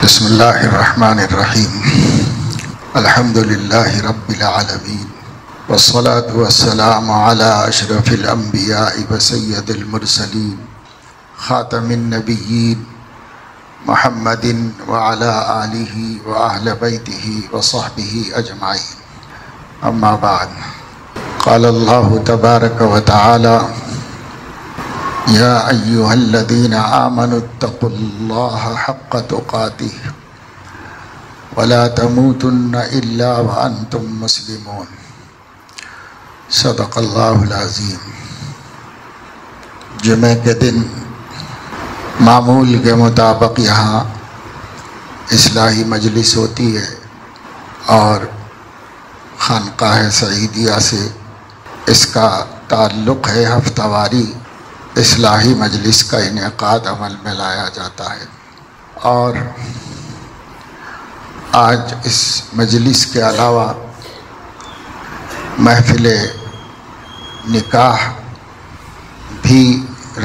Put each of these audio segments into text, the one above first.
بسم اللہ الرحمن الرحیم الحمد للہ رب العالمین والصلاة والسلام علی اشرف الانبیاء وسید المرسلین خاتم النبیین محمد وعلی آلہ واہل بیتہ وصحبہ اجمعین، اما بعد، قال اللہ تبارک وتعالی: یا ایہا الذین آمنوا اتقوا اللہ حق تقاتہ ولا تموتن الا وانتم مسلمون۔ صدق اللہ العظیم۔ جمعہ کے دن معمول کے مطابق یہاں اصلاحی مجلس ہوتی ہے اور خانقاہ سعیدیہ سے اس کا تعلق ہے۔ ہفتہ واری اصلاحی مجلس کا انعقاد عمل میں لایا جاتا ہے، اور آج اس مجلس کے علاوہ محفل نکاح بھی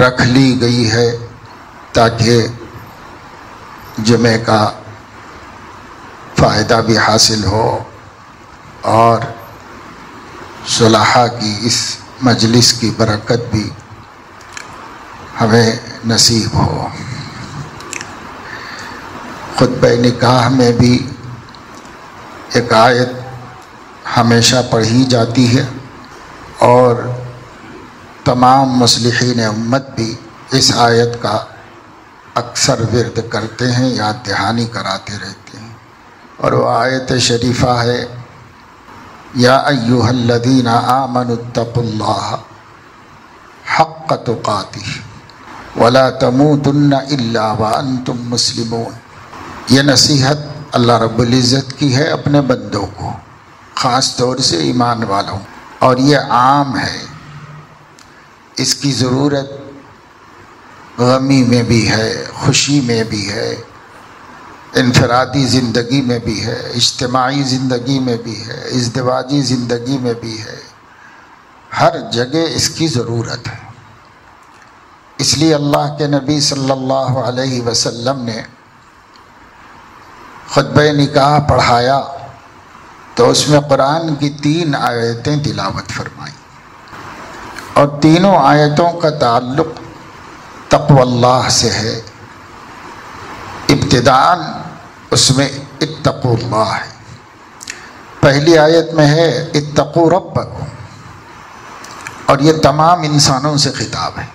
رکھ لی گئی ہے تاکہ جمعہ کا فائدہ بھی حاصل ہو اور صلحاء کی اس مجلس کی برکت بھی ہمیں نصیب ہو۔ خطبہ نکاح میں بھی ایک آیت ہمیشہ پڑھی جاتی ہے، اور تمام مصلحین امت بھی اس آیت کا اکثر ورد کرتے ہیں، یاد دہانی کراتے رہتے ہیں، اور وہ آیت شریفہ ہے: یا ایھا الذین آمنوا اتقوا اللہ حق تقاتہ ولا تموتن الا وانتم مسلمون۔ یہ نصیحت اللہ رب العزت کی ہے اپنے بندوں کو، خاص طور سے ایمان والوں، اور یہ عام ہے۔ اس کی ضرورت غمی میں بھی ہے، خوشی میں بھی ہے، انفرادی زندگی میں بھی ہے، اجتماعی زندگی میں بھی ہے، ازدواجی زندگی میں بھی ہے، ہر جگہ اس کی ضرورت ہے۔ اس لیے اللہ کے نبی صلی اللہ علیہ وسلم نے خطبہ نکاح پڑھایا تو اس میں قرآن کی 3 آیتیں تلاوت فرمائیں، اور تینوں آیتوں کا تعلق تقوی اللہ سے ہے۔ ابتداءً اس میں اتقوا اللہ ہے۔ پہلی آیت میں ہے اتقوا ربکم، اور یہ تمام انسانوں سے خطاب ہے۔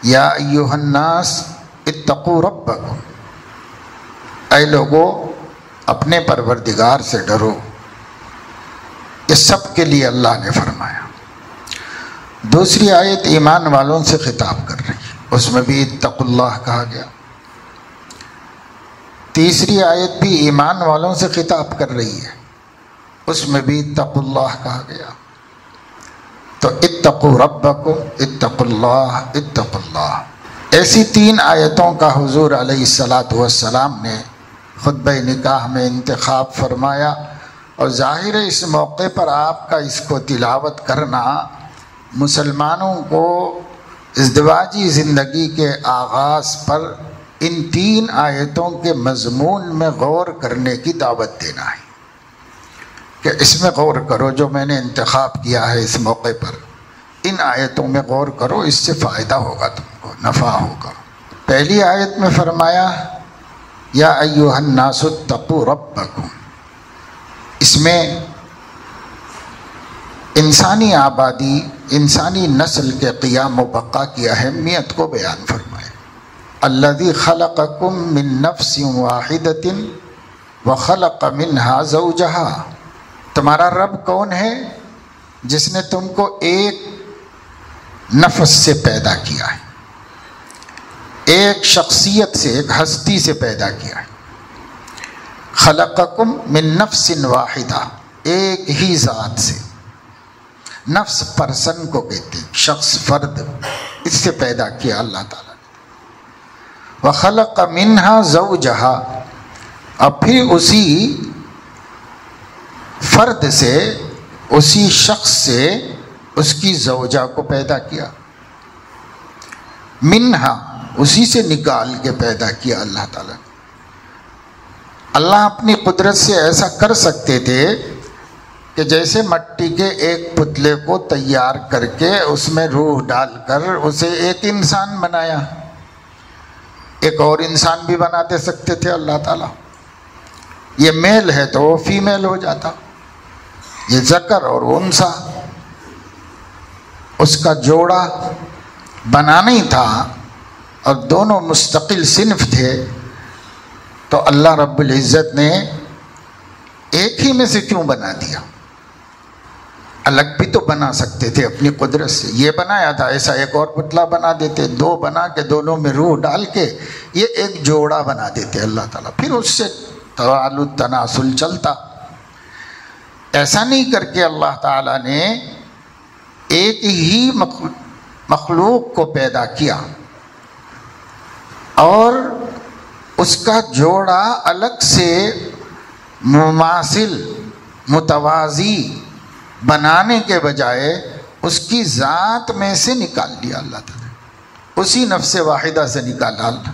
یا ایھا الناس اتقوا ربکم، اے لوگو اپنے پروردگار سے ڈرو۔ یہ سب کے لیے اللہ نے فرمایا۔ دوسری آیت ایمان والوں سے خطاب کر رہی ہے، اس میں بھی اتقوا اللہ کہا گیا۔ تیسری آیت بھی ایمان والوں سے خطاب کر رہی ہے، اس میں بھی اتقوا اللہ کہا گیا۔ تو اتقوا ربکم، اتقوا اللہ، اتقوا اللہ، ایسی 3 آیتوں کا حضور علیہ السلام نے خطبہ نکاح میں انتخاب فرمایا، اور ظاہر ہے اس موقع پر آپ کا اس کو تلاوت کرنا مسلمانوں کو ازدواجی زندگی کے آغاز پر ان 3 آیتوں کے مضمون میں غور کرنے کی دعوت دینا ہے کہ اس میں غور کرو، جو میں نے انتخاب کیا ہے اس موقع پر، ان آیتوں میں غور کرو، اس سے فائدہ ہوگا، تم کو نفع ہوگا۔ پہلی آیت میں فرمایا یا ایھا الناس اتقوا ربکم، اس میں انسانی آبادی، انسانی نسل کے قیام و بقا کی اہمیت کو بیان فرمایا۔ الذی خلقکم من نفس واحدۃ وخلق منها زوجہا، تمہارا رب کون ہے؟ جس نے تم کو ایک نفس سے پیدا کیا ہے، ایک شخصیت سے، ایک ہستی سے پیدا کیا ہے۔ خلقکم من نفس واحدہ، ایک ہی ذات سے، نفس پرسن کو کہتے ہیں، شخص، فرد، اس سے پیدا کیا اللہ تعالیٰ نے۔ وخلق منها زوجہا، اب پھر اسی فرد سے، اسی شخص سے اس کی زوجہ کو پیدا کیا۔ منہا، اسی سے نکال کے پیدا کیا اللہ تعالیٰ نے۔ اللہ اپنی قدرت سے ایسا کر سکتے تھے کہ جیسے مٹی کے ایک پتلے کو تیار کر کے اس میں روح ڈال کر اسے ایک انسان بنایا، ایک اور انسان بھی بنا دے سکتے تھے اللہ تعالیٰ۔ یہ میل ہے تو وہ فیمیل ہو جاتا، یہ ذکر اور انثی، اس کا جوڑا بنانا ہی تھا اور دونوں مستقل صنف تھے، تو اللہ رب العزت نے ایک ہی میں سے کیوں بنا دیا؟ الگ بھی تو بنا سکتے تھے اپنی قدرت سے، یہ بنایا تھا ایسا ایک اور پتلا بنا دیتے، دو بنا کے دونوں میں روح ڈال کے یہ ایک جوڑا بنا دیتے اللہ تعالیٰ، پھر اس سے توالد تناسل چلتا۔ ایسا نہیں کر کے اللہ تعالیٰ نے ایک ہی مخلوق کو پیدا کیا اور اس کا جوڑا الگ سے مماثل متوازی بنانے کے بجائے اس کی ذات میں سے نکال دیا اللہ تعالیٰ، اسی نفس واحدہ سے نکالا اللہ۔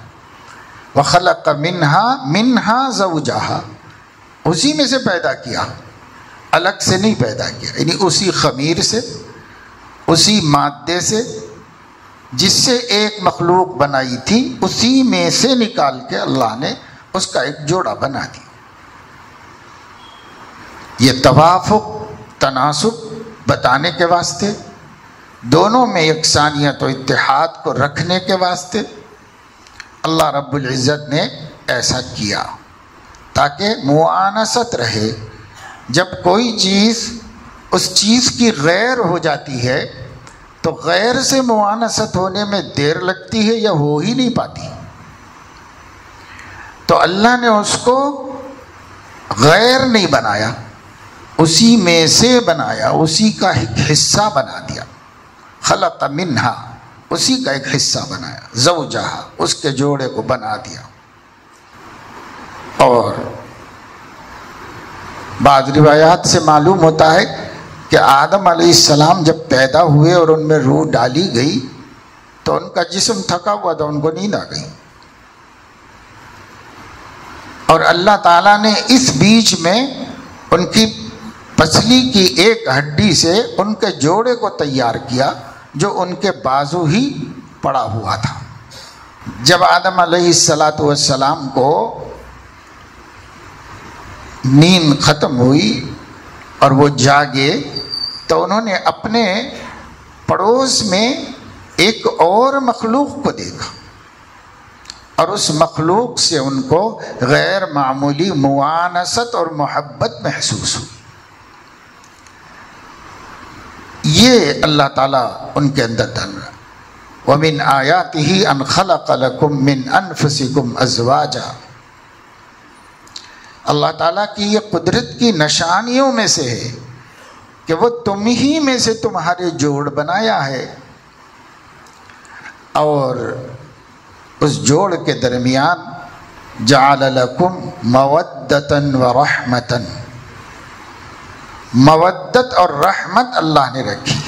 وَخَلَقَ مِنْهَا زَوْجَهَا، اسی میں سے پیدا کیا، الگ سے نہیں پیدا کیا، یعنی اسی خمیر سے، اسی مادے سے جس سے ایک مخلوق بنائی تھی، اسی میں سے نکال کے اللہ نے اس کا ایک جوڑا بنا دیا۔ یہ توافق تناسب بتانے کے واسطے، دونوں میں یکسانیت و اتحاد کو رکھنے کے واسطے اللہ رب العزت نے ایسا کیا تاکہ موانست رہے۔ جب کوئی چیز اس چیز کی غیر ہو جاتی ہے تو غیر سے موانست ہونے میں دیر لگتی ہے یا ہو ہی نہیں پاتی، تو اللہ نے اس کو غیر نہیں بنایا، اسی میں سے بنایا، اسی کا ایک حصہ بنا دیا۔ خلق منہا، اسی کا ایک حصہ بنایا، زوجہا، اس کے جوڑے کو بنا دیا۔ اور بعض روایات سے معلوم ہوتا ہے کہ آدم علیہ السلام جب پیدا ہوئے اور ان میں روح ڈالی گئی تو ان کا جسم تھکا ہوا تھا، ان کو نیند آ گئی، اور اللہ تعالیٰ نے اس بیچ میں ان کی پسلی کی ایک ہڈی سے ان کے جوڑے کو تیار کیا جو ان کے بازو ہی پڑا ہوا تھا۔ جب آدم علیہ السلام کو نیند ختم ہوئی اور وہ جاگے تو انہوں نے اپنے پڑوس میں ایک اور مخلوق کو دیکھا اور اس مخلوق سے ان کو غیر معمولی موانست اور محبت محسوس ہوئی۔ یہ اللہ تعالیٰ ان کے اندر ڈال رہا۔ وَمِنْ آيَاتِهِ أَنْ خَلَقَ لَكُم مِّنْ أَنفُسِكُمْ أَزْوَاجًا، اللہ تعالیٰ کی یہ قدرت کی نشانیوں میں سے ہے کہ وہ تم ہی میں سے تمہارے جوڑ بنایا ہے، اور اس جوڑ کے درمیان جَعَلَ لَكُم مَوَدَّةً وَرَحْمَةً، مودت اور رحمت اللہ نے رکھی۔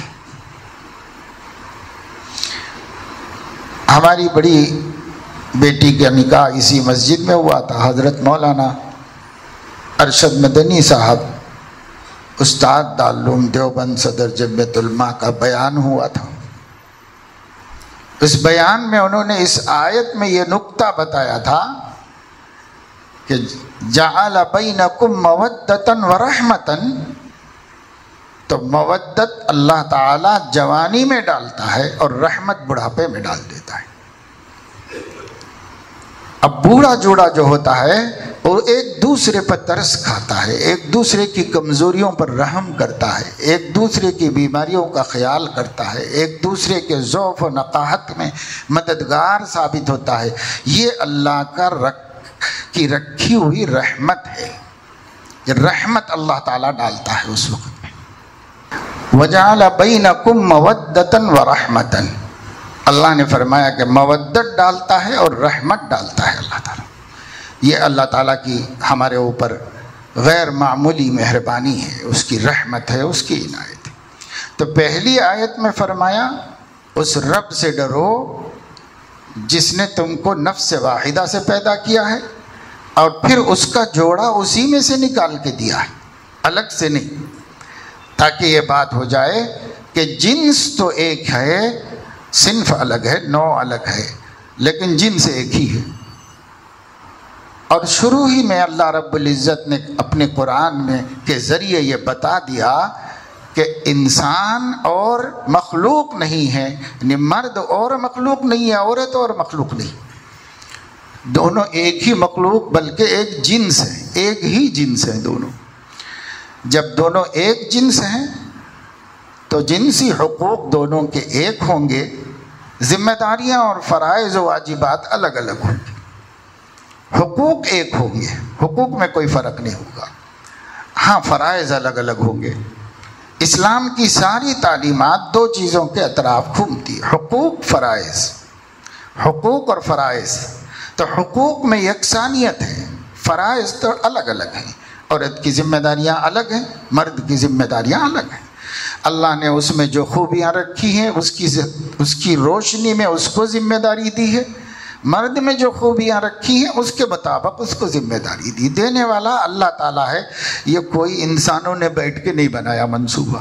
ہماری بڑی بیٹی کا نکاح اسی مسجد میں ہوا تھا۔ حضرت مولانا ارشد مدنی صاحب استاد دارالعلوم دیوبند صدر جمعیت علماء کا بیان ہوا تھا۔ اس بیان میں انہوں نے اس آیت میں یہ نقطہ بتایا تھا کہ جعل بینکم مودۃ ورحمۃ، تو مودت اللہ تعالیٰ جوانی میں ڈالتا ہے اور رحمت بڑھاپے میں ڈال دیتا ہے۔ اب بوڑھا جوڑا جو ہوتا ہے وہ ایک دوسرے پر ترس کھاتا ہے، ایک دوسرے کی کمزوریوں پر رحم کرتا ہے، ایک دوسرے کی بیماریوں کا خیال کرتا ہے، ایک دوسرے کے ضعف و نقاہت میں مددگار ثابت ہوتا ہے۔ یہ اللہ کی رکھی ہوئی رحمت ہے، یہ رحمت اللہ تعالیٰ ڈالتا ہے اس وقت میں۔ وَجَعَلَ بَيْنَكُم مَوَدَّةً وَرَحْمَةً، اللہ نے فرمایا کہ مودت ڈالتا ہے اور رحمت ڈالتا ہے اللہ تعالیٰ۔ یہ اللہ تعالیٰ کی ہمارے اوپر غیر معمولی مہربانی ہے، اس کی رحمت ہے، اس کی عنایت ہے۔ تو پہلی آیت میں فرمایا اس رب سے ڈرو جس نے تم کو نفس واحدہ سے پیدا کیا ہے اور پھر اس کا جوڑا اسی میں سے نکال کے دیا ہے، الگ سے نہیں، تاکہ یہ بات ہو جائے کہ جنس تو ایک ہے، صنف الگ ہے، نوع الگ ہے، لیکن جنس ایک ہی ہے۔ اور شروع ہی میں اللہ رب العزت نے اپنے قرآن میں کے ذریعے یہ بتا دیا کہ انسان اور مخلوق نہیں ہے، یعنی مرد اور مخلوق نہیں ہے، عورت اور مخلوق نہیں، دونوں ایک ہی مخلوق بلکہ ایک جنس ہے، ایک ہی جنس ہے دونوں۔ جب دونوں ایک جنس ہیں تو جنسی حقوق دونوں کے ایک ہوں گے، ذمہ داریاں اور فرائض و واجبات الگ الگ ہوں گے، حقوق ایک ہوں گے، حقوق میں کوئی فرق نہیں ہوگا، ہاں فرائض الگ الگ ہوں گے۔ اسلام کی ساری تعلیمات دو چیزوں کے اطراف گھومتی ہے، حقوق فرائض، حقوق اور فرائض۔ تو حقوق میں یکسانیت ہے، فرائض تو الگ الگ ہیں، عورت کی ذمہ داریاں الگ ہیں، مرد کی ذمہ داریاں الگ ہیں۔ اللہ نے اس میں جو خوبیاں رکھی ہیں اس کی روشنی میں اس کو ذمہ داری دی ہے، مرد میں جو خوبیاں رکھی ہیں اس کے مطابق اس کو ذمہ داری دی۔ دینے والا اللہ تعالیٰ ہے، یہ کوئی انسانوں نے بیٹھ کے نہیں بنایا منصوبہ،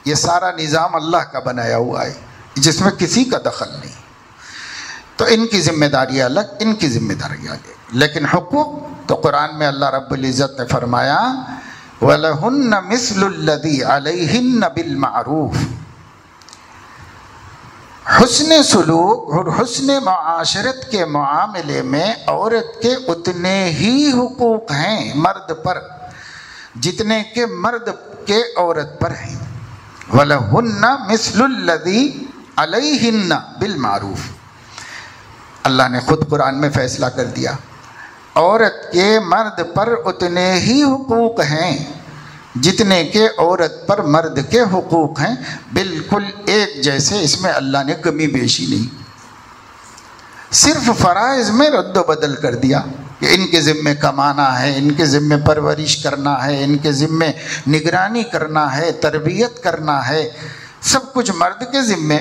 یہ سارا نظام اللہ کا بنایا ہوا ہے جس میں کسی کا دخل نہیں۔ تو ان کی ذمہ داری الگ، ان کی ذمہ داری الگ، لیکن حقوق تو قرآن میں اللہ رب العزت نے فرمایا وَلَهُنَّ مِثْلُ الَّذِي عَلَيْهِنَّ بِالْمَعْرُوفِ، حسن سلوک اور حسن معاشرت کے معاملے میں عورت کے اتنے ہی حقوق ہیں مرد پر جتنے کہ مرد کے عورت پر ہیں۔ وَلَهُنَّ مِثْلُ الَّذِي عَلَيْهِنَّ بِالْمَعْرُوفِ، اللہ نے خود قرآن میں فیصلہ کر دیا، عورت کے مرد پر اتنے ہی حقوق ہیں جتنے کہ عورت پر مرد کے حقوق ہیں، بالکل ایک جیسے، اس میں اللہ نے کمی بیشی نہیں، صرف فرائض میں رد و بدل کر دیا کہ ان کے ذمے کمانا ہے، ان کے ذمے پرورش کرنا ہے، ان کے ذمے نگرانی کرنا ہے، تربیت کرنا ہے، سب کچھ مرد کے ذمے،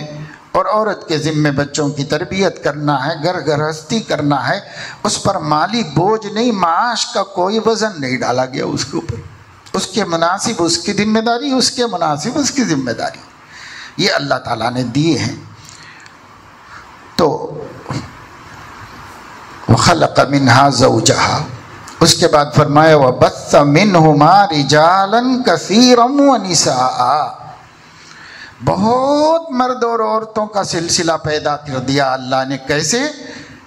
اور عورت کے ذمے بچوں کی تربیت کرنا ہے، گھر گھرستی کرنا ہے۔ اس پر مالی بوجھ نہیں، معاش کا کوئی وزن نہیں ڈالا گیا اس کے اوپر، اس کے مناسب اس کی ذمہ داری، اس کے مناسب اس کی ذمہ داری، یہ اللہ تعالیٰ نے دیے ہیں۔ تو وَخَلَقَ مِنْهَا زَوْجَهَا، اس کے بعد فرمایا وَبَثَّ مِنْهُمَا رِجَالًا كَثِيرًا وَنِسَاءً، بہت مرد اور عورتوں کا سلسلہ پیدا کر دیا اللہ نے، کیسے؟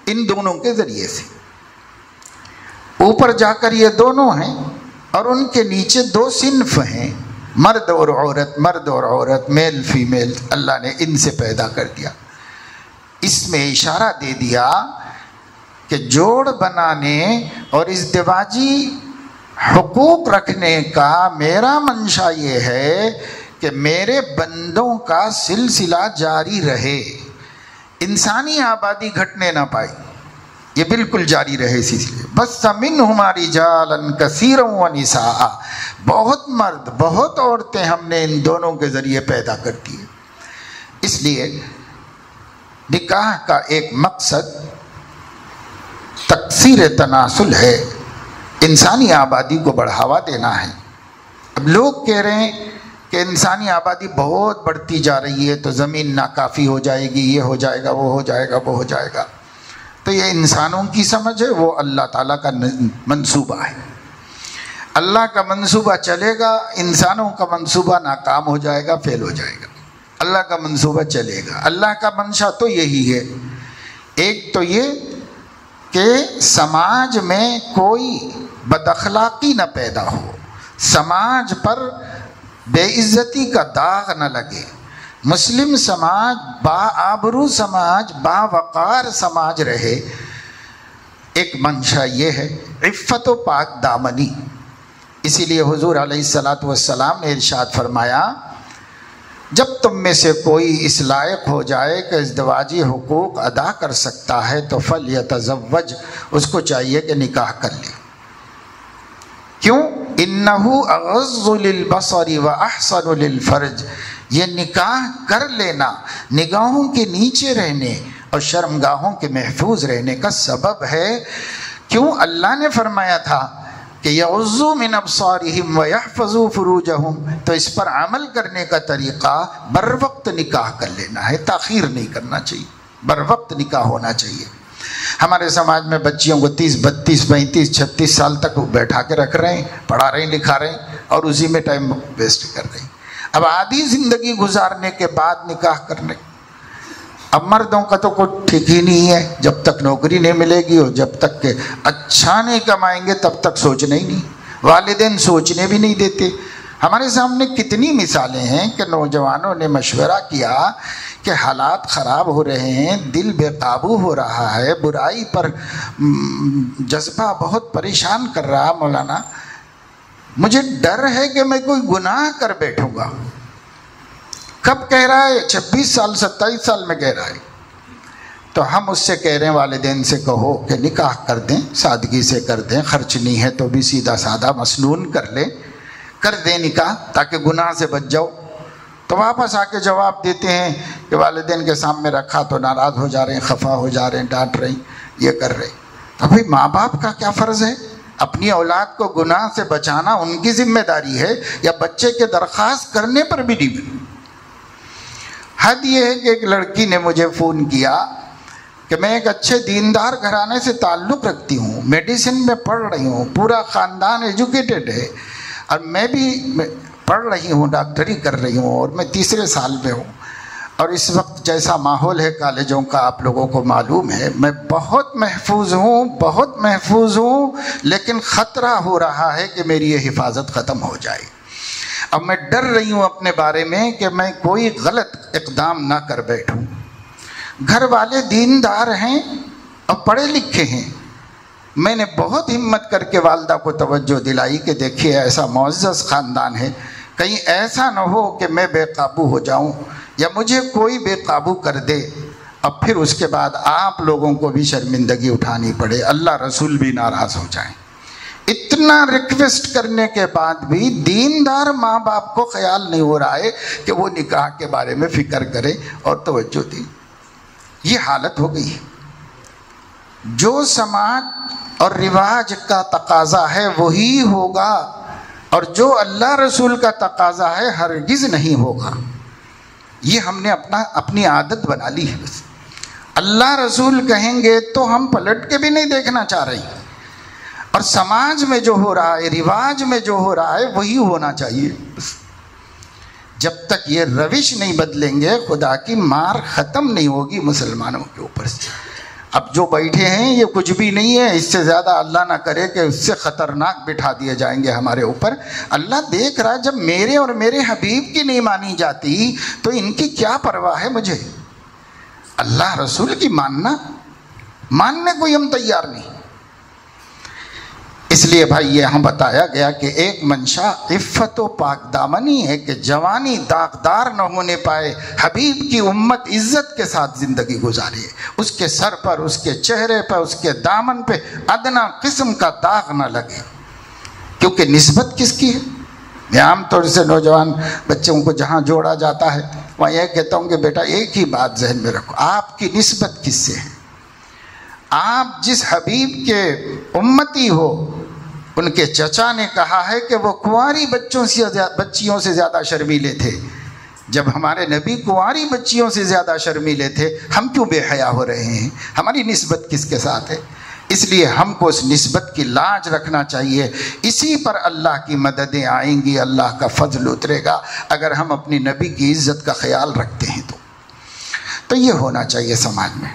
ان دونوں کے ذریعے سے۔ اوپر جا کر یہ دونوں ہیں اور ان کے نیچے دو صنف ہیں، مرد اور عورت، مرد اور عورت، میل فیمیل، اللہ نے ان سے پیدا کر دیا۔ اس میں اشارہ دے دیا کہ جوڑ بنانے اور ازدواجی حقوق رکھنے کا میرا منشا یہ ہے کہ میرے بندوں کا سلسلہ جاری رہے، انسانی آبادی گھٹنے نہ پائے، یہ بالکل جاری رہے سلسلے۔ بس منہما رجالا کثیرا ونساء، بہت مرد بہت عورتیں ہم نے ان دونوں کے ذریعے پیدا کر دی۔ اس لیے نکاح کا ایک مقصد تکثیر تناسل ہے، انسانی آبادی کو بڑھاوا دینا ہے۔ اب لوگ کہہ رہے ہیں کہ انسانی آبادی بہت بڑھتی جا رہی ہے تو زمین ناکافی ہو جائے گی، یہ ہو جائے گا، وہ ہو جائے گا، وہ ہو جائے گا۔ تو یہ انسانوں کی سمجھ ہے، وہ اللہ تعالیٰ کا منصوبہ ہے۔ اللہ کا منصوبہ چلے گا، انسانوں کا منصوبہ ناکام ہو جائے گا، فیل ہو جائے گا۔ اللہ کا منصوبہ چلے گا، اللہ کا منشا تو یہی ہے۔ ایک تو یہ کہ سماج میں کوئی بد اخلاقی نہ پیدا ہو، سماج پر بے عزتی کا داغ نہ لگے، مسلم سماج با آبرو سماج، با وقار سماج رہے۔ ایک منشا یہ ہے، عفت و پاک دامنی۔ اسی لیے حضور علیہ السلام نے ارشاد فرمایا جب تم میں سے کوئی اس لائق ہو جائے کہ ازدواجی حقوق ادا کر سکتا ہے تو فلیتزوج، اس کو چاہیے کہ نکاح کر لے۔ کیوں؟ انہو اغض للبصر واحسن للفرج، یہ نکاح کر لینا نگاہوں کے نیچے رہنے اور شرمگاہوں کے محفوظ رہنے کا سبب ہے کیوں اللہ نے فرمایا تھا کہ یغضوا من ابصارہم ویحفظوا فروجہم، تو اس پر عمل کرنے کا طریقہ بر وقت نکاح کر لینا ہے، تاخیر نہیں کرنا چاہیے، بر وقت نکاح ہونا چاہیے۔ ہمارے سماج میں بچیوں کو 30 32 35 36 سال تک بیٹھا کے رکھ رہے ہیں، پڑھا رہے ہیں لکھا رہے ہیں اور اسی میں ٹائم ویسٹ کر رہے ہیں۔ اب آدھی زندگی گزارنے کے بعد نکاح کرنے، اب مردوں کا تو کوئی ٹھیک ہی نہیں ہے، جب تک نوکری نہیں ملے گی اور جب تک کہ اچھا نہیں کمائیں گے تب تک سوچنا ہی نہیں، والدین سوچنے بھی نہیں دیتے۔ ہمارے سامنے کتنی مثالیں ہیں کہ نوجوانوں نے مشورہ کیا کہ حالات خراب ہو رہے ہیں، دل بے قابو ہو رہا ہے، برائی پر جذبہ بہت پریشان کر رہا، مولانا مجھے ڈر ہے کہ میں کوئی گناہ کر بیٹھوں گا۔ کب کہہ رہا ہے؟ 26 سال 27 سال میں کہہ رہا ہے۔ تو ہم اس سے کہہ رہے ہیں والدین سے کہو کہ نکاح کر دیں، سادگی سے کر دیں، خرچ نہیں ہے تو بھی سیدھا سادہ مسنون کر لیں، کر دیں نکاح تاکہ گناہ سے بچ جاؤ۔ تو واپس آ کے جواب دیتے ہیں کہ والدین کے سامنے رکھا تو ناراض ہو جا رہے ہیں، خفا ہو جا رہے ہیں، ڈانٹ رہے ہیں، یہ کر رہے ہیں۔ تو بھائی ماں باپ کا کیا فرض ہے؟ اپنی اولاد کو گناہ سے بچانا ان کی ذمہ داری ہے، یا بچے کے درخواست کرنے پر بھی نہیں؟ حد یہ ہے کہ ایک لڑکی نے مجھے فون کیا کہ میں ایک اچھے دیندار گھرانے سے تعلق رکھتی ہوں، میڈیسن میں پڑھ رہی ہوں، پورا خاندان ایجوکیٹڈ ہے، اور میں بھی پڑھ رہی ہوں، ڈاکٹری کر رہی ہوں، اور میں 3 سال میں ہوں، اور اس وقت جیسا ماحول ہے کالجوں کا آپ لوگوں کو معلوم ہے، میں بہت محفوظ ہوں، لیکن خطرہ ہو رہا ہے کہ میری یہ حفاظت ختم ہو جائے۔ اب میں ڈر رہی ہوں اپنے بارے میں کہ میں کوئی غلط اقدام نہ کر بیٹھوں۔ گھر والے دیندار ہیں اور پڑھے لکھے ہیں، میں نے بہت ہمت کر کے والدہ کو توجہ دلائی کہ دیکھیے ایسا معزز خاندان ہے، کہیں ایسا نہ ہو کہ میں بے قابو ہو جاؤں یا مجھے کوئی بے قابو کر دے، اب پھر اس کے بعد آپ لوگوں کو بھی شرمندگی اٹھانی پڑے، اللہ رسول بھی ناراض ہو جائیں۔ اتنا ریکویسٹ کرنے کے بعد بھی دیندار ماں باپ کو خیال نہیں ہو رہا ہے کہ وہ نکاح کے بارے میں فکر کرے اور توجہ دیں۔ یہ حالت ہو گئی ہے۔ جو سماج اور رواج کا تقاضا ہے وہی ہوگا، اور جو اللہ رسول کا تقاضا ہے ہرگز نہیں ہوگا۔ یہ ہم نے اپنی عادت بنا لی ہے۔ بس اللہ رسول کہیں گے تو ہم پلٹ کے بھی نہیں دیکھنا چاہ رہے ہیں، اور سماج میں جو ہو رہا ہے، رواج میں جو ہو رہا ہے وہی ہونا چاہیے۔ جب تک یہ روش نہیں بدلیں گے خدا کی مار ختم نہیں ہوگی مسلمانوں کے اوپر سے۔ اب جو بیٹھے ہیں یہ کچھ بھی نہیں ہے، اس سے زیادہ اللہ نہ کرے کہ اس سے خطرناک بٹھا دیے جائیں گے ہمارے اوپر۔ اللہ دیکھ رہا ہے جب میرے اور میرے حبیب کی نہیں مانی جاتی تو ان کی کیا پرواہ ہے مجھے۔ اللہ رسول کی ماننے کو ہم تیار نہیں۔ اس لیے بھائی یہاں بتایا گیا کہ ایک منشا عفت و پاک دامنی ہے کہ جوانی داغدار نہ ہونے پائے، حبیب کی امت عزت کے ساتھ زندگی گزارے، اس کے سر پر، اس کے چہرے پر، اس کے دامن پہ ادنا قسم کا داغ نہ لگے۔ کیونکہ نسبت کس کی ہے؟ میں عام طور سے نوجوان بچوں کو جہاں جوڑا جاتا ہے وہاں یہ کہتا ہوں کہ بیٹا ایک ہی بات ذہن میں رکھو، آپ کی نسبت کس سے ہے؟ آپ جس حبیب کے امتی ہو، ان کے چچا نے کہا ہے کہ وہ کنواری بچیوں سے زیادہ شرمیلے تھے۔ جب ہمارے نبی کنواری بچیوں سے زیادہ شرمیلے تھے، ہم کیوں بے حیا ہو رہے ہیں؟ ہماری نسبت کس کے ساتھ ہے؟ اس لیے ہم کو اس نسبت کی لاج رکھنا چاہیے، اسی پر اللہ کی مددیں آئیں گی، اللہ کا فضل اترے گا اگر ہم اپنی نبی کی عزت کا خیال رکھتے ہیں تو یہ ہونا چاہیے سماج میں۔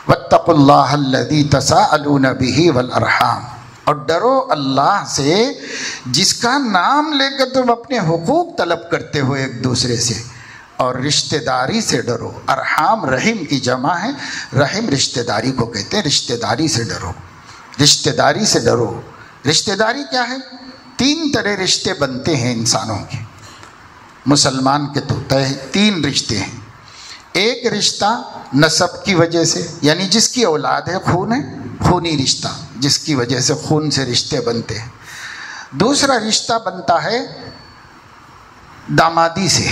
واتقوا اللہ الذی تساءلون بہ والارحام، اور ڈرو اللہ سے جس کا نام لے کر تم اپنے حقوق طلب کرتے ہو ایک دوسرے سے، اور رشتہ داری سے ڈرو۔ ارحام رحم کی جمع ہے، رحم رشتہ داری کو کہتے ہیں، رشتہ داری سے ڈرو، رشتہ داری سے ڈرو۔ رشتہ داری کیا ہے؟ 3 طرح رشتے بنتے ہیں انسانوں کے، مسلمان کے تو 3 رشتے ہیں۔ ایک رشتہ نسب کی وجہ سے، یعنی جس کی اولاد ہے، خون ہے، خونی رشتہ جس کی وجہ سے خون سے رشتے بنتے ہیں۔ دوسرا رشتہ بنتا ہے دامادی سے،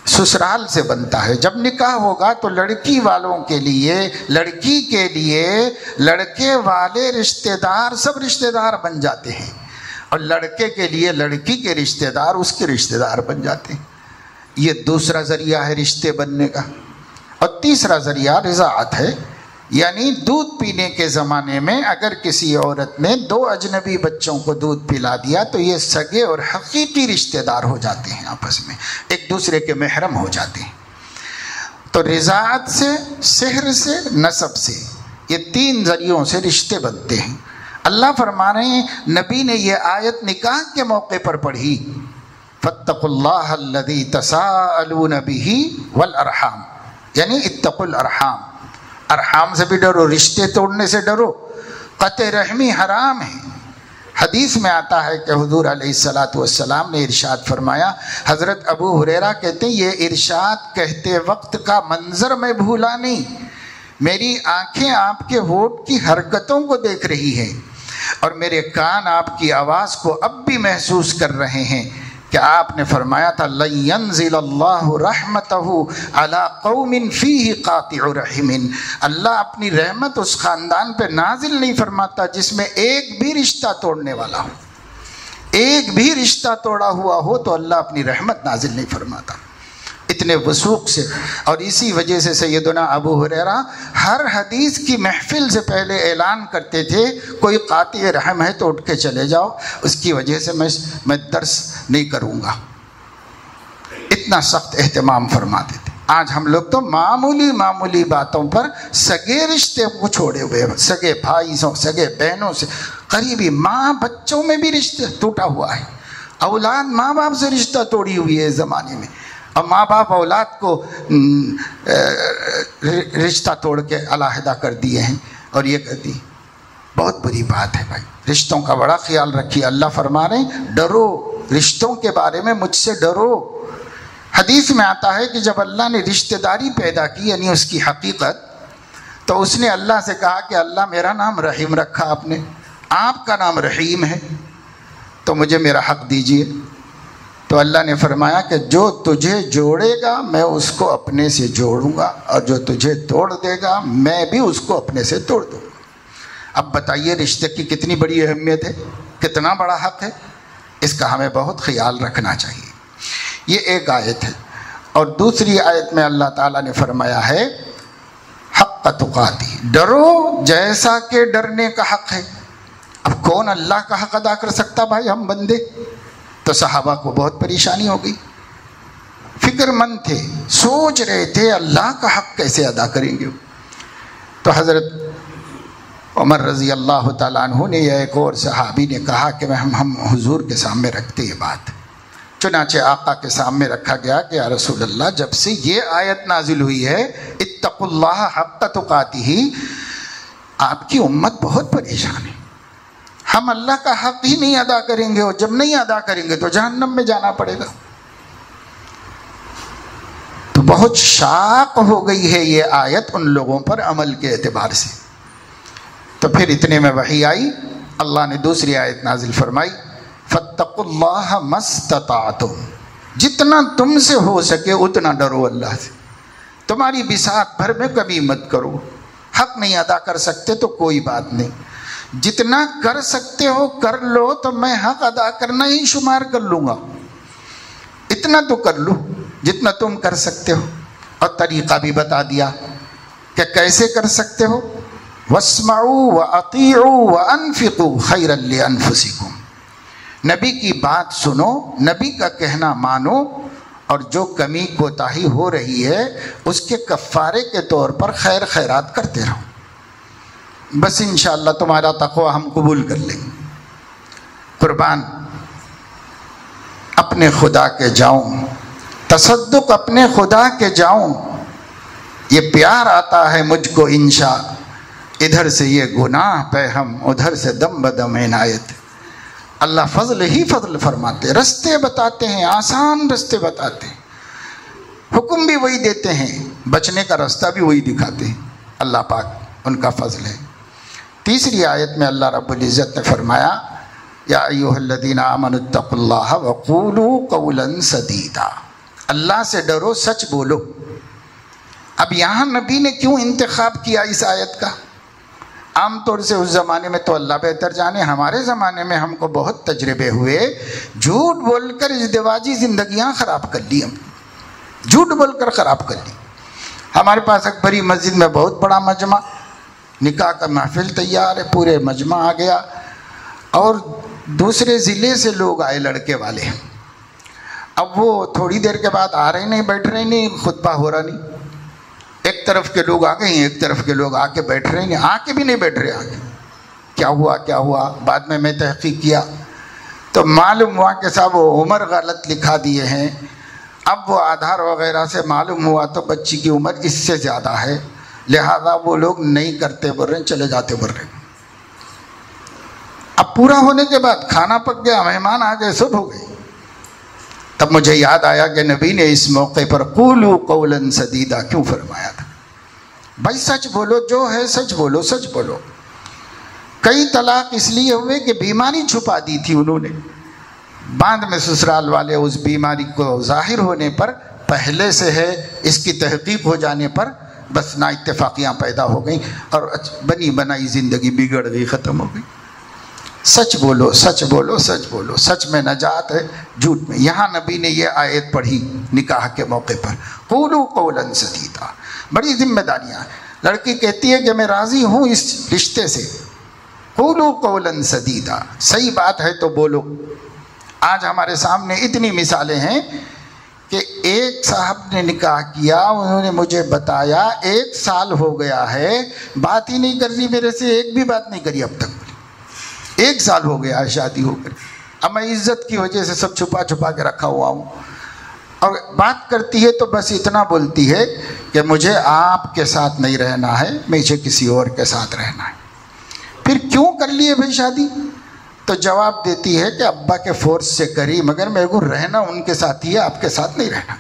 سسرال سے بنتا ہے. جب نکاح ہوگا تو لڑکی والوں کے لیے، لڑکی کے لیے لڑکے والے رشتہ دار سب رشتہ دار بن جاتے ہیں، اور لڑکے کے لیے لڑکی کے رشتہ دار اس کے رشتہ دار بن جاتے ہیں. یہ دوسرا ذریعہ ہے رشتے بننے کا. اور تیسرا ذریعہ رضاعت ہے، یعنی دودھ پینے کے زمانے میں اگر کسی عورت نے 2 اجنبی بچوں کو دودھ پلا دیا تو یہ سگے اور حقیقی رشتہ دار ہو جاتے ہیں، آپس میں ایک دوسرے کے محرم ہو جاتے ہیں. تو رضاعت سے، سحر سے، نسب سے، یہ 3 ذریعوں سے رشتے بنتے ہیں. اللہ فرما رہے ہیں، نبی نے یہ آیت نکاح کے موقع پر پڑھی، فاتقوا اللہ الذی تساءلون بہ والارحام، یعنی اتقوا الارحام. ارحام سے بھی ڈرو، رشتے توڑنے سے ڈرو. قطع رحمی حرام ہے. حدیث میں آتا ہے کہ حضور علیہ السلام نے ارشاد فرمایا، حضرت ابو ہریرہ کہتے ہیں یہ ارشاد کہتے وقت کا منظر میں بھولا نہیں، میری آنکھیں آپ کے ہونٹ کی حرکتوں کو دیکھ رہی ہیں اور میرے کان آپ کی آواز کو اب بھی محسوس کر رہے ہیں کہ آپ نے فرمایا تھا لن ينزل اللہ رحمتہ علی قوم فیہ قاطع رحم. اللہ اپنی رحمت اس خاندان پہ نازل نہیں فرماتا جس میں ایک بھی رشتہ توڑنے والا ہو. ایک بھی رشتہ توڑا ہوا ہو تو اللہ اپنی رحمت نازل نہیں فرماتا. اتنے وثوق سے. اور اسی وجہ سے سیدنا ابو ہریرہ ہر حدیث کی محفل سے پہلے اعلان کرتے تھے کوئی قاطع رحم ہے تو اٹھ کے چلے جاؤ، اس کی وجہ سے میں درس نہیں کروں گا. اتنا سخت اہتمام فرماتے تھے. آج ہم لوگ تو معمولی باتوں پر سگے رشتے کو چھوڑے ہوئے، سگے بھائیوں، سگے بہنوں سے، قریبی ماں بچوں میں بھی رشتہ ٹوٹا ہوا ہے. اولاد ماں باپ سے رشتہ توڑی ہوئی ہے اس زمانے میں، اور ماں باپ اولاد کو رشتہ توڑ کے علیحدہ کر دیے ہیں. اور یہ کہتی بہت بری بات ہے بھائی. رشتوں کا بڑا خیال رکھیے. اللہ فرما رہے ہیں ڈرو رشتوں کے بارے میں، مجھ سے ڈرو. حدیث میں آتا ہے کہ جب اللہ نے رشتہ داری پیدا کی، یعنی اس کی حقیقت، تو اس نے اللہ سے کہا کہ اللہ میرا نام رحیم رکھا آپ نے، آپ کا نام رحیم ہے، تو مجھے میرا حق دیجئے. تو اللہ نے فرمایا کہ جو تجھے جوڑے گا میں اس کو اپنے سے جوڑوں گا، اور جو تجھے توڑ دے گا میں بھی اس کو اپنے سے توڑ دوں گا. اب بتائیے رشتے کی کتنی بڑی اہمیت ہے، کتنا بڑا حق ہے. اس کا ہمیں بہت خیال رکھنا چاہیے. یہ ایک آیت ہے. اور دوسری آیت میں اللہ تعالیٰ نے فرمایا ہے حق تقاتی، ڈرو جیسا کہ ڈرنے کا حق ہے. اب کون اللہ کا حق ادا کر سکتا بھائی، ہم بندے. تو صحابہ کو بہت پریشانی ہو گئی، فکر مند تھے، سوچ رہے تھے اللہ کا حق کیسے ادا کریں گے. تو حضرت عمر رضی اللہ تعالیٰ عنہ نے یا ایک اور صحابی نے کہا کہ ہم حضور کے سامنے رکھتے یہ بات. چنانچہ آقا کے سامنے رکھا گیا کہ یا رسول اللہ جب سے یہ آیت نازل ہوئی ہے اتقوا اللہ حق تقاتہ، آپ کی امت بہت پریشان ہے. ہم اللہ کا حق ہی نہیں ادا کریں گے، اور جب نہیں ادا کریں گے تو جہنم میں جانا پڑے گا. تو بہت شاق ہو گئی ہے یہ آیت ان لوگوں پر عمل کے اعتبار سے. تو پھر اتنے میں وحی آئی، اللہ نے دوسری آیت نازل فرمائی فاتقوا اللہ ما استطعتم، جتنا تم سے ہو سکے اتنا ڈرو اللہ سے. تمہاری بساط بھر میں کمی مت کرو. حق نہیں ادا کر سکتے تو کوئی بات نہیں، جتنا کر سکتے ہو کر لو، تو میں حق ادا کرنا ہی شمار کر لوں گا. اتنا تو کر لو جتنا تم کر سکتے ہو. اور طریقہ بھی بتا دیا کہ کیسے کر سکتے ہو. واسمعوا واطیعوا وانفقوا خیرا لانفسکم، نبی کی بات سنو، نبی کا کہنا مانو، اور جو کمی کوتاہی ہو رہی ہے اس کے کفارے کے طور پر خیر خیرات کرتے رہو. بس انشاءاللہ تمہارا تقوی ہم قبول کر لیں گے. قربان اپنے خدا کے جاؤں، تصدق اپنے خدا کے جاؤں. یہ پیار آتا ہے مجھ کو انشاء، ادھر سے یہ گناہ پہ ہم، ادھر سے دم بدم عنایت. اللہ فضل ہی فضل فرماتے، رستے بتاتے ہیں، آسان رستے بتاتے ہیں، حکم بھی وہی دیتے ہیں، بچنے کا رستہ بھی وہی دکھاتے ہیں. اللہ پاک ان کا فضل ہے. تیسری آیت میں اللہ رب العزت نے فرمایا یا ایھا الذین آمنوا اتقوا اللہ وقولوا قولا سدیدا. اللہ سے ڈرو، سچ بولو۔ اب یہاں نبی نے کیوں انتخاب کیا اس آیت کا؟ عام طور سے اس زمانے میں تو اللہ بہتر جانے، ہمارے زمانے میں ہم کو بہت تجربے ہوئے، جھوٹ بول کر ازدواجی زندگیاں خراب کر لی، ہم جھوٹ بول کر خراب کر لی۔ ہمارے پاس اکبری مسجد میں بہت بڑا مجمع، نکاح کا محفل تیار ہے، پورے مجمع آ گیا، اور دوسرے ضلع سے لوگ آئے لڑکے والے۔ اب وہ تھوڑی دیر کے بعد آ رہے نہیں، بیٹھ رہے نہیں، خطبہ ہو رہا نہیں، ایک طرف کے لوگ آ گئے ہیں، ایک طرف کے لوگ آ کے بیٹھ رہے نہیں، آ کے بھی نہیں بیٹھ رہے آگے۔ کیا ہوا کیا ہوا؟ بعد میں تحقیق کیا تو معلوم ہوا کہ صاحب وہ عمر غلط لکھا دیے ہیں۔ اب وہ آدھار وغیرہ سے معلوم ہوا تو بچی کی عمر اس سے زیادہ ہے، لہذا وہ لوگ نہیں کرتے بول رہے ہیں، چلے جاتے بول رہے ہیں۔ اب پورا ہونے کے بعد کھانا پک گیا، مہمان آ گئے، سب ہو گئے۔ تب مجھے یاد آیا کہ نبی نے اس موقع پر قولوا قولا سدیدا کیوں فرمایا تھا؟ بھائی سچ بولو، جو ہے سچ بولو، سچ بولو۔ کئی طلاق اس لیے ہوئے کہ بیماری چھپا دی تھی انہوں نے، بعد میں سسرال والے اس بیماری کو ظاہر ہونے پر، پہلے سے ہے اس کی تحقیق ہو جانے پر بس نا اتفاقیاں پیدا ہو گئیں اور بنی بنائی زندگی بگڑ گئی، ختم ہو گئی۔ سچ بولو، سچ بولو، سچ بولو، سچ میں نجات ہے، جھوٹ میں۔ یہاں نبی نے یہ آیت پڑھی نکاح کے موقع پر، قولوا قولا سدیدا۔ بڑی ذمہ داریاں ہیں۔ لڑکی کہتی ہے کہ میں راضی ہوں اس رشتے سے، قولوا قولا سدیدا، صحیح بات ہے تو بولو۔ آج ہمارے سامنے اتنی مثالیں ہیں کہ ایک صاحب نے نکاح کیا، انہوں نے مجھے بتایا 1 سال ہو گیا ہے، بات ہی نہیں کر رہی میرے سے، ایک بھی بات نہیں کری اب تک۔ 1 سال ہو گیا ہے شادی ہو کر، اب میں عزت کی وجہ سے سب چھپا چھپا کے رکھا ہوا ہوں، اور بات کرتی ہے تو بس اتنا بولتی ہے کہ مجھے آپ کے ساتھ نہیں رہنا ہے، مجھے کسی اور کے ساتھ رہنا ہے۔ پھر کیوں کر لیے بھائی شادی؟ تو جواب دیتی ہے کہ ابا کے فورس سے کری، مگر میرے کو رہنا ان کے ساتھ ہی ہے، آپ کے ساتھ نہیں رہنا۔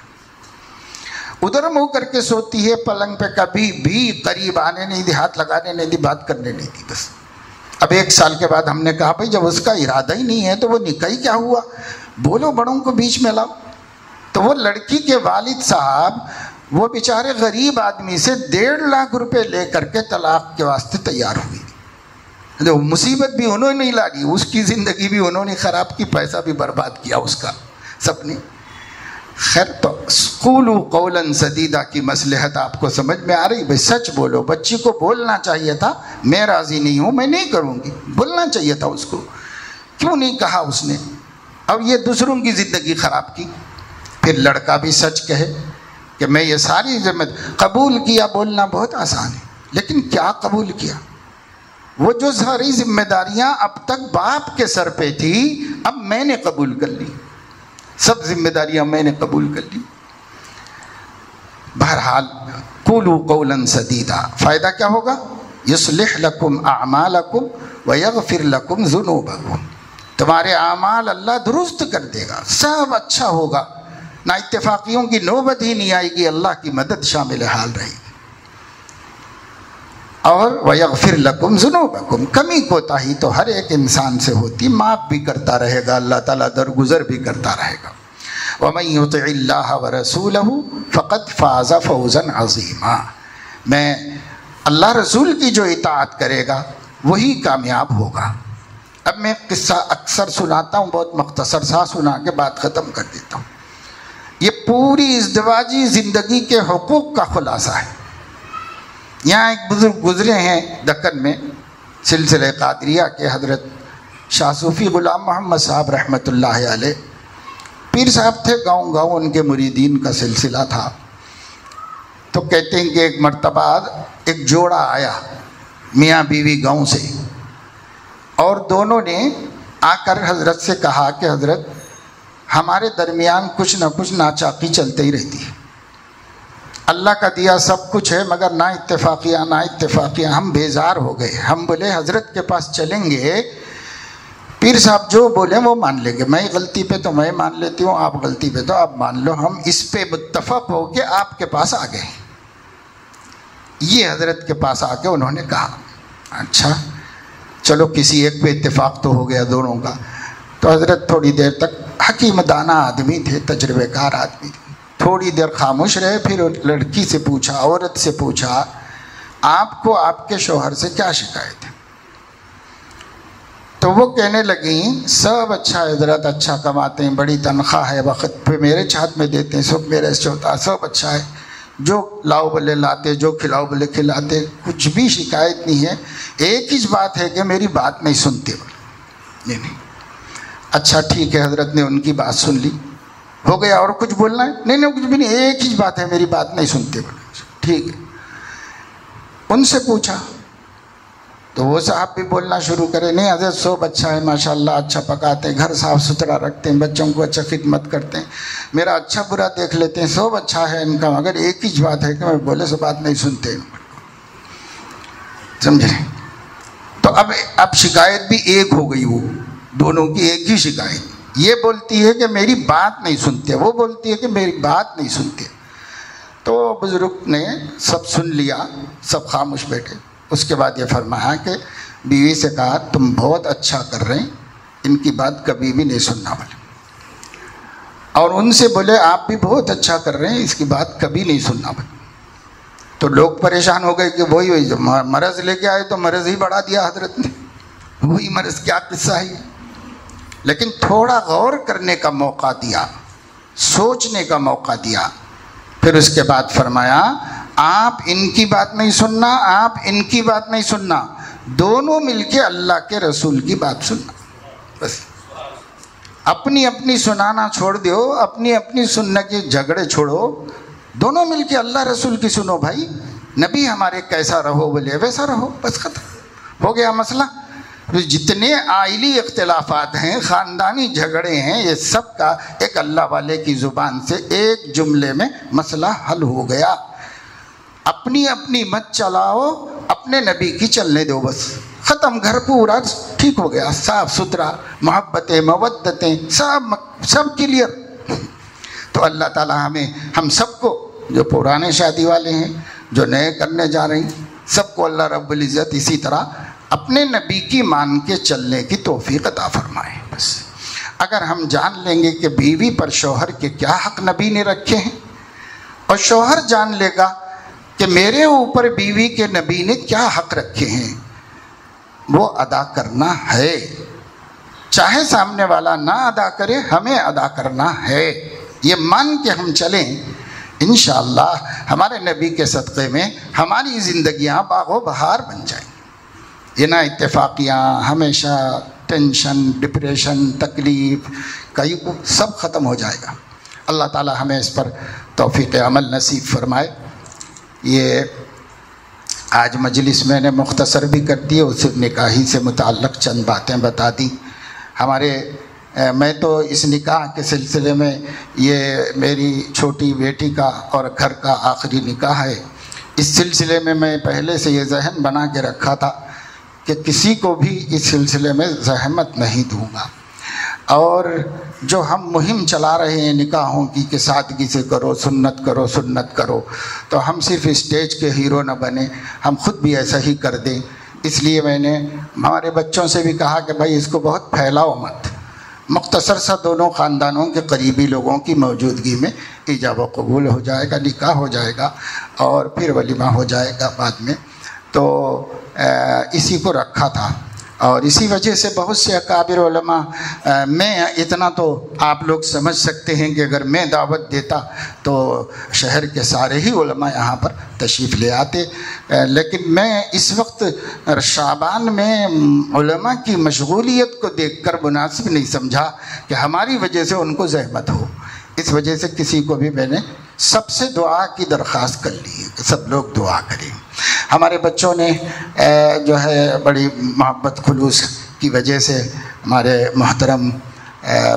ادھر منہ کر کے سوتی ہے پلنگ پہ، کبھی بھی قریب آنے نہیں دی، ہاتھ لگانے نہیں دی، بات کرنے نہیں دی۔ بس اب 1 سال کے بعد ہم نے کہا بھائی جب اس کا ارادہ ہی نہیں ہے تو وہ نکاح ہی کیا ہوا؟ بولو، بڑوں کو بیچ میں لاؤ۔ تو وہ لڑکی کے والد صاحب وہ بیچارے غریب آدمی سے 1.5 لاکھ روپے لے کر کے طلاق کے واسطے تیار ہوئی۔ مصیبت بھی انہوں نے نہیں لائی، اس کی زندگی بھی انہوں نے خراب کی، پیسہ بھی برباد کیا اس کا سب نے۔ خیر، تو قولوا قولا سدیدا کی مصلحت آپ کو سمجھ میں آ رہی؟ بھائی سچ بولو۔ بچی کو بولنا چاہیے تھا میں راضی نہیں ہوں، میں نہیں کروں گی، بولنا چاہیے تھا اس کو، کیوں نہیں کہا اس نے؟ اب یہ دوسروں کی زندگی خراب کی۔ پھر لڑکا بھی سچ کہے کہ میں یہ ساری ذمہ قبول کیا، بولنا بہت آسان ہے، لیکن کیا قبول کیا؟ وہ جو ساری ذمہ داریاں اب تک باپ کے سر پہ تھی، اب میں نے قبول کر لی، سب ذمہ داریاں میں نے قبول کر لی۔ بہرحال قولوا قولا سدیدا، فائدہ کیا ہوگا؟ یصلح لکم اعمالکم ویغفر لکم ذنوبکم، تمہارے اعمال اللہ درست کر دے گا، سب اچھا ہوگا، نہ اتفاقیوں کی نوبت ہی نہیں آئے گی، اللہ کی مدد شامل حال رہے گی۔ اور وَيَغْفِرْ لَكُمْ ذُنُوبَكُمْ، کمی کوتاہی تو ہر ایک انسان سے ہوتی، معاف بھی کرتا رہے گا اللہ تعالیٰ، درگزر بھی کرتا رہے گا۔ وَمَن يُطِعِ اللَّهَ وَرَسُولَهُ فَقَدْ فَازَ فَوْزًا عَظِيمًا، میں اللہ رسول کی جو اطاعت کرے گا وہی کامیاب ہوگا۔ اب میں قصہ اکثر سناتا ہوں، بہت مختصر سا سنا کے بات ختم کر دیتا ہوں۔ یہ پوری ازدواجی زندگی کے حقوق کا خلاصہ ہے۔ یہاں ایک بزرگ گزرے ہیں دکن میں، سلسلہ قادریہ کے، حضرت شاہ صوفی غلام محمد صاحب رحمۃ اللہ علیہ، پیر صاحب تھے، گاؤں گاؤں ان کے مریدین کا سلسلہ تھا۔ تو کہتے ہیں کہ ایک مرتبہ ایک جوڑا آیا میاں بیوی گاؤں سے، اور دونوں نے آ کر حضرت سے کہا کہ حضرت ہمارے درمیان کچھ نہ کچھ ناچاقی چلتے ہی رہتی ہے، اللہ کا دیا سب کچھ ہے مگر نا اتفاقیاں، ہم بیزار ہو گئے۔ ہم بولے حضرت کے پاس چلیں گے، پیر صاحب جو بولیں وہ مان لیں گے، میں غلطی پہ تو میں مان لیتی ہوں، آپ غلطی پہ تو آپ مان لو، ہم اس پہ متفق ہو کے آپ کے پاس آ گئے۔ یہ حضرت کے پاس آ کے انہوں نے کہا اچھا چلو کسی ایک پہ اتفاق تو ہو گیا دونوں کا۔ تو حضرت تھوڑی دیر تک، حکیم دانا آدمی تھے، تجربے کار آدمی تھے، تھوڑی دیر خاموش رہے، پھر لڑکی سے پوچھا، عورت سے پوچھا آپ کو آپ کے شوہر سے کیا شکایت ہے؟ تو وہ کہنے لگیں سب اچھا ہے حضرت، اچھا کماتے ہیں، بڑی تنخواہ ہے، وقت پہ میرے ہاتھ میں دیتے ہیں، سب میرے سے ہوتا، سب اچھا ہے، جو لاؤ بلے لاتے، جو کھلاؤ بلے کھلاتے، کچھ بھی شکایت نہیں ہے، ایک ہی بات ہے کہ میری بات نہیں سنتے۔ نہیں اچھا ٹھیک ہے، حضرت نے ان کی بات سن لی، ہو گیا، اور کچھ بولنا ہے؟ نہیں کچھ بھی نہیں، ایک ہی بات ہے، میری بات نہیں سنتے۔ ٹھیک ہے، ان سے پوچھا تو وہ صاحب بھی بولنا شروع کرے، نہیں حضرت سب اچھا ہے، ماشاءاللہ اچھا پکاتے ہیں، گھر صاف ستھرا رکھتے ہیں، بچوں کو اچھا خدمت کرتے ہیں، میرا اچھا برا دیکھ لیتے ہیں، سب اچھا ہے ان کا، مگر ایک ہی بات ہے کہ میں بولے سے بات نہیں سنتے۔ سمجھ رہے؟ تو اب شکایت بھی ایک ہو گئی، وہ دونوں کی ایک ہی شکایت، یہ بولتی ہے کہ میری بات نہیں سنتے، وہ بولتی ہے کہ میری بات نہیں سنتے۔ تو بزرگ نے سب سن لیا، سب خاموش بیٹھے۔ اس کے بعد یہ فرمایا کہ بیوی سے کہا تم بہت اچھا کر رہے ہیں، ان کی بات کبھی بھی نہیں سننا والے، اور ان سے بولے آپ بھی بہت اچھا کر رہے ہیں، اس کی بات کبھی نہیں سننا والے۔ تو لوگ پریشان ہو گئے کہ وہی جو مرض لے کے آئے تو مرض ہی بڑھا دیا حضرت نے، وہی مرض، کیا قصہ ہے؟ لیکن تھوڑا غور کرنے کا موقع دیا، سوچنے کا موقع دیا، پھر اس کے بعد فرمایا آپ ان کی بات نہیں سننا، آپ ان کی بات نہیں سننا، دونوں مل کے اللہ کے رسول کی بات سننا۔ بس اپنی اپنی سنانا چھوڑ دیو، اپنی اپنی سننے کے جھگڑے چھوڑو، دونوں مل کے اللہ رسول کی سنو۔ بھائی نبی ہمارے کیسا رہو بولے ویسا رہو، بس ختم ہو گیا مسئلہ۔ جتنے آئلی اختلافات ہیں، خاندانی جھگڑے ہیں، یہ سب کا ایک اللہ والے کی زبان سے ایک جملے میں مسئلہ حل ہو گیا۔ اپنی اپنی مت چلاؤ، اپنے نبی کی چلنے دو، بس ختم، گھر پورا ٹھیک ہو گیا، صاف ستھرا، محبتیں مودتیں سب کلیئر۔ تو اللہ تعالی ہم سب کو، جو پرانے شادی والے ہیں، جو نئے کرنے جا رہے ہیں، سب کو اللہ رب العزت اسی طرح اپنے نبی کی مان کے چلنے کی توفیق عطا فرمائے۔ بس اگر ہم جان لیں گے کہ بیوی پر شوہر کے کیا حق نبی نے رکھے ہیں، اور شوہر جان لے گا کہ میرے اوپر بیوی کے نبی نے کیا حق رکھے ہیں، وہ ادا کرنا ہے، چاہے سامنے والا نہ ادا کرے، ہمیں ادا کرنا ہے، یہ مان کے ہم چلیں، انشاءاللہ ہمارے نبی کے صدقے میں ہماری زندگیاں باغ و بہار بن جائیں۔ یہ نہ اتفاقیاں، ہمیشہ ٹینشن، ڈپریشن، تکلیف، کئی سب ختم ہو جائے گا۔ اللہ تعالی ہمیں اس پر توفیق عمل نصیب فرمائے۔ یہ آج مجلس میں نے مختصر بھی کر دی، اس نکاحی سے متعلق چند باتیں بتا دی۔ میں تو اس نکاح کے سلسلے میں، یہ میری چھوٹی بیٹی کا اور گھر کا آخری نکاح ہے، اس سلسلے میں میں پہلے سے یہ ذہن بنا کے رکھا تھا کہ کسی کو بھی اس سلسلے میں زحمت نہیں دوں گا، اور جو ہم مہم چلا رہے ہیں نکاحوں کی کہ سادگی سے کرو، سنت کرو، سنت کرو، تو ہم صرف اسٹیج کے ہیرو نہ بنیں، ہم خود بھی ایسا ہی کر دیں۔ اس لیے میں نے ہمارے بچوں سے بھی کہا کہ بھائی اس کو بہت پھیلاؤ مت، مختصر سا دونوں خاندانوں کے قریبی لوگوں کی موجودگی میں ایجاب و قبول ہو جائے گا، نکاح ہو جائے گا، اور پھر ولیمہ ہو جائے گا بعد میں۔ تو اسی کو رکھا تھا، اور اسی وجہ سے بہت سے اکابر علماء، میں اتنا تو آپ لوگ سمجھ سکتے ہیں کہ اگر میں دعوت دیتا تو شہر کے سارے ہی علماء یہاں پر تشریف لے آتے، لیکن میں اس وقت شعبان میں علماء کی مشغولیت کو دیکھ کر مناسب نہیں سمجھا کہ ہماری وجہ سے ان کو زحمت ہو، اس وجہ سے کسی کو بھی میں نے سب سے دعا کی درخواست کر لی ہے کہ سب لوگ دعا کریں۔ ہمارے بچوں نے جو ہے بڑی محبت خلوص کی وجہ سے ہمارے محترم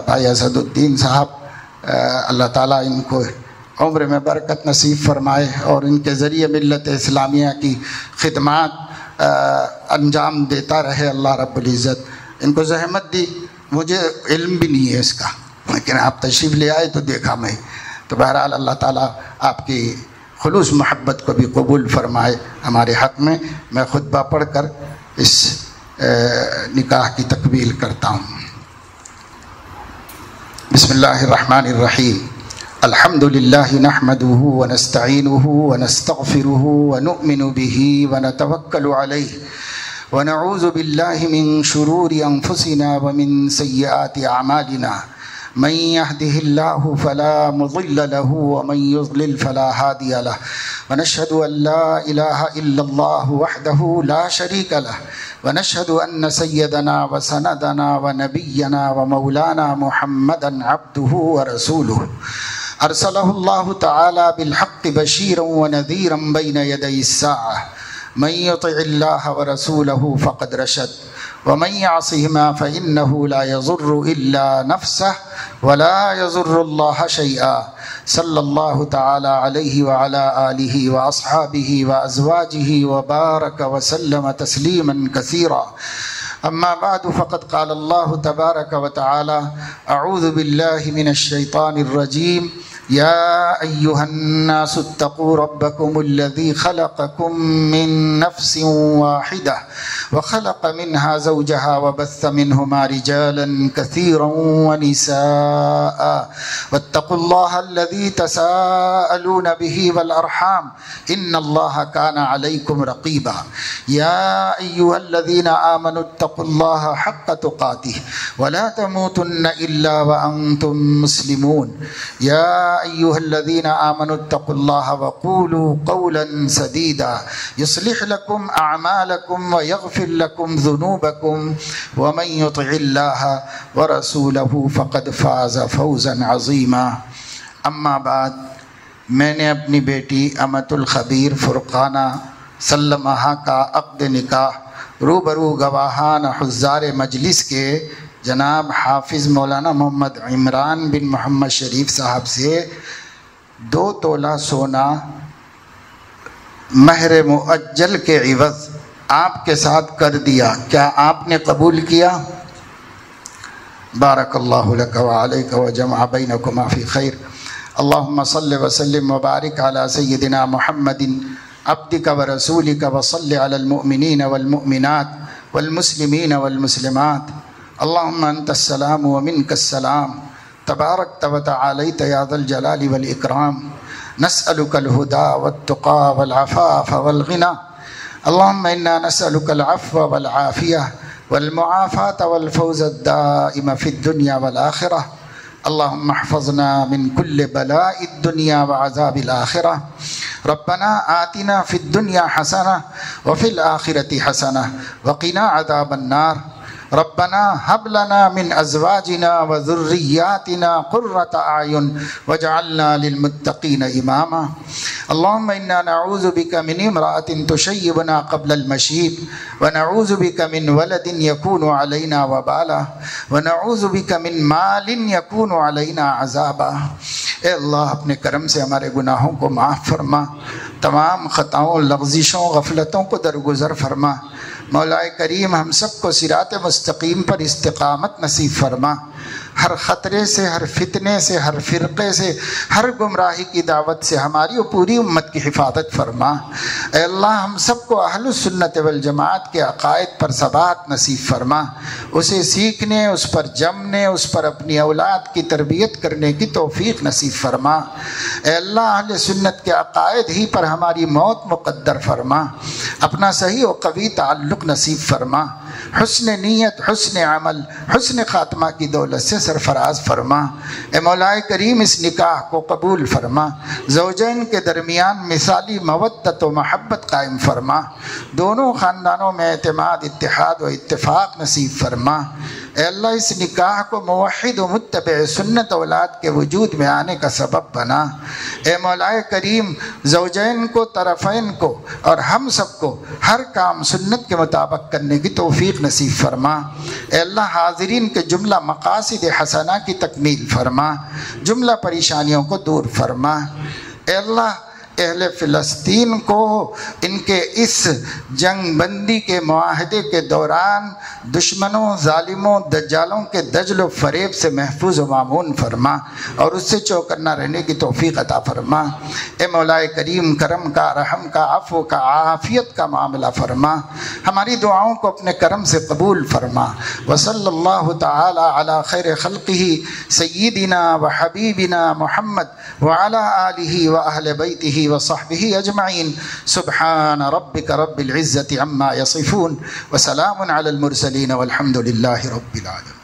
بھائی اسد الدین صاحب، اللہ تعالیٰ ان کو عمر میں برکت نصیب فرمائے، اور ان کے ذریعے ملت اسلامیہ کی خدمات انجام دیتا رہے اللہ رب العزت۔ ان کو زحمت دی، مجھے علم بھی نہیں ہے اس کا، لیکن آپ تشریف لے آئے تو دیکھا میں، تو بہرحال اللہ تعالیٰ آپ کی خلوص محبت کو بھی قبول فرمائے ہمارے حق میں۔ میں خطبہ پڑھ کر اس نکاح کی تکمیل کرتا ہوں۔ بسم اللہ الرحمن الرحیم۔ الحمد لله نحمده ونستعينه ونستغفره ونؤمن به ونتوكل عليه ونعوذ بالله من شرور أنفسنا ومن سيئات أعمالنا من يهده الله فلا مضل له ومن يضلل فلا هادي له ونشهد أن لا إله إلا الله وحده لا شريك له ونشهد أن سيدنا وسندنا ونبينا ومولانا محمدا عبده ورسوله أرسله الله تعالى بالحق بشيرا ونذيرا بين يدي الساعة من يطع الله ورسوله فقد رشد ومن يعصهما فإنه لا يضر إلا نفسه ولا يضر الله شيئا صلى الله تعالى عليه وعلى آله وأصحابه وأزواجه وبارك وسلم تسليما كثيرا أما بعد فقد قال الله تبارك وتعالى أعوذ بالله من الشيطان الرجيم يا أيها الناس اتقوا ربكم الذي خلقكم من نفس واحدة وخلق منها زوجها وبث منهما رجالا كثيرا ونساء واتقوا الله الذي تساءلون به والأرحام إن الله كان عليكم رقيبا يا أيها الذين آمنوا اتقوا الله حق تقاته ولا تموتن إلا وأنتم مسلمون يا أيها الذين آمنوا اتقوا الله وقولوا قولا سديدا يصلح لكم أعمالكم ويغفر لكم ذنوبكم ومن يطع الله ورسوله فقد فاز فوزا عظيما اما بعد میں نے اپنی بیٹی امت الخبیر فرقانہ سلمہ کا عقد نکاح روبرو گواہان حضار مجلس کے جناب حافظ مولانا محمد عمران بن محمد شریف صاحب سے 2 تولہ سونا مہر مؤجل کے عوض آپ کے ساتھ کر دیا. کیا آپ نے قبول کیا؟ بارک اللہ لک وعلیک وجمع بینکما فی خیر. اللہم صل وسلم وبارک علی سیدنا محمد عبدک ورسولک وصل علی المؤمنین والمؤمنات والمسلمین والمسلمات. اللہم انت السلام ومنک السلام تبارکت وتعالیت یا ذا الجلال والاکرام. نسألک الہدى والتقى والعفاف والغنى. اللہم انا نسألک العفو والعافیہ والمعافاة والفوز الدائم فی الدنیا والآخرہ. اللہم احفظنا من کل بلاء الدنیا وعذاب الآخرہ. ربنا آتنا فی الدنیا حسنہ وفی الآخرة حسنہ وقنا عذاب النار. ربنا هب لنا من ازواجنا وذرياتنا قرة اعين واجعلنا للمتقين اماما. اللهم انا نعوذ بك من امرأة تشيبنا قبل المشيب ونعوذ بك من ولد يكون علينا وبالا ونعوذ بك من مال يكون علينا عذابا. اے اللہ اپنے کرم سے ہمارے گناہوں کو معاف فرما، تمام خطاؤں لغزشوں غفلتوں کو درگزر فرما. مولا کریم ہم سب کو صراط مستقیم پر استقامت نصیب فرما. ہر خطرے سے، ہر فتنے سے، ہر فرقے سے، ہر گمراہی کی دعوت سے ہماری و پوری امت کی حفاظت فرما. اے اللہ ہم سب کو اہل السنت والجماعت کے عقائد پر ثبات نصیب فرما. اسے سیکھنے، اس پر جمنے، اس پر اپنی اولاد کی تربیت کرنے کی توفیق نصیب فرما. اے اللہ اہل سنت کے عقائد ہی پر ہماری موت مقدر فرما. اپنا صحیح و قوی تعلق نصیب فرما. حسن نیت، حسن عمل، حسن خاتمہ کی دولت سے سرفراز فرما. اے مولا کریم اس نکاح کو قبول فرما. زوجین کے درمیان مثالی مودت و محبت قائم فرما. دونوں خاندانوں میں اعتماد، اتحاد و اتفاق نصیب فرما. اے اللہ اس نکاح کو موحد و متبع سنت اولاد کے وجود میں آنے کا سبب بنا. اے مولا کریم زوجین کو، طرفین کو اور ہم سب کو ہر کام سنت کے مطابق کرنے کی توفیق نصیب فرما. اے اللہ حاضرین کے جملہ مقاصد حسنہ کی تکمیل فرما، جملہ پریشانیوں کو دور فرما. اے اللہ اہل فلسطین کو ان کے اس جنگ بندی کے معاہدے کے دوران دشمنوں، ظالموں، دجالوں کے دجل و فریب سے محفوظ و مامون فرما اور اس سے چوکنا رہنے کی توفیق عطا فرما۔ اے مولا کریم، کرم کا، رحم کا، عفو کا، عافیت کا معاملہ فرما، ہماری دعاؤں کو اپنے کرم سے قبول فرما۔ وصلی اللہ تعالی علی خیر خلقہ سیدنا و حبیبنا محمد وعلی آلہ و اہل بیتہ وصحبہ اجمعین۔ سبحان ربک رب العزة عما یصفون وسلام علی المرسلین والحمد للہ رب العالمین۔